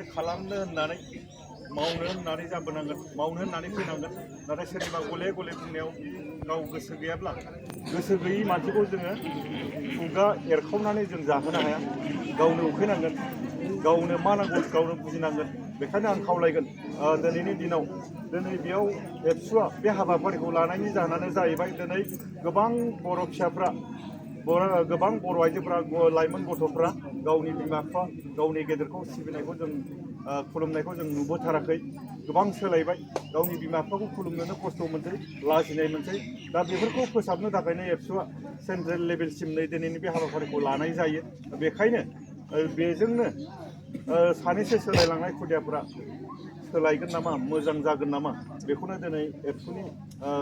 खालामनो होननानै मावनो होननानै जाबोनांगोन मावनो होननानै फैनांगोन नाथाय सोरनिबा गले गले बुंनायाव गाव गोसो गैयाब्ला गोसो गैयै मानसिखौ जोङो खुगा एरखावनानै जों जाहोनो हाया गावनो उखैनांगोन गावनो मा नांगौ गावनो बुजिनांगोन बेखायनो आं खावलायगोन दिनैनि दिनाव दिनै बेयाव एबसुआ बे हाबाफारिखौ लानायनि जाहोनानो जाहैबाय दिनै गोबां बर' फिसाफ्रा गोबां बर' आइजोफोरा लाइमोन गथ'फ्रा गावनि बिमा बिफा गावनि गेदेरखौ सिबिनायखौ जों खुलुमनायखौ जों नुबोथाराखै गोबां सोलायबाय गावनि बिमा बिफाखौ खुलुमनोनो खस्थ' मोनसै लाजिनाय मोनसै दा बेफोरखौ फोसाबनो थाखायनो एबसुआ सेन्ट्रेल लेभेलसिम नै दिनैनि बे हाबाफारिखौ लानाय जायो बेखायनो बेजोंनो सानैसो सोलायलांनाय खुदियाफोरा सोलायगोन नामा मोजां जागोन नामा बेखौनो दिनै एबसुनि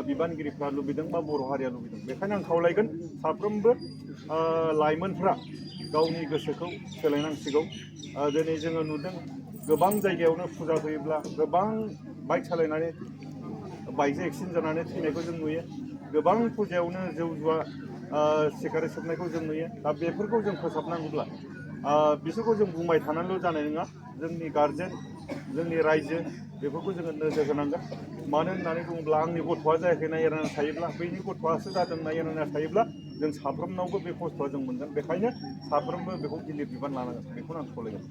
बिबानगिरिफ्रा लुबैदों बा बर' हारिया लुबैदों बेखायनो आं खावलायगोन साफ्रोमबो लाइमोनफ्रा गावनि गोसोखौ सोलायनांसिगौ दिनै जोङो नुदों गोबां जायगायावनो फुजा होयोब्ला गोबां बाइक सालायनानै बाइकजों एक्सिडेन्ट जानानै थैनायखौ जों नुयो गोबां फुजायावनो जौ जुवा सिगारेट सोबनायखौ जों नुयो दा बेफोरखौ जों फोसाबनांगौब्ला बिसोरखौ जों बुंबाय थानानैल' जानाय नङा जोंनि गारजेन जोंनि रायजो बेफोरखौ जोङो नोजोर होनांगोन मानो होननानै बुङोब्ला आंनि गथ'आ जायाखै नायनानै थायोब्ला बैनि गथ'आसो जादों नायनानै थायोब्ला जों साफ्रोमनावबो बे खस्थ'आ जों मोनगोन बेखायनो साफ्रोमबो बेखौ गिलिर बिबान लानांगोन बेखौनो आं खावलायगोन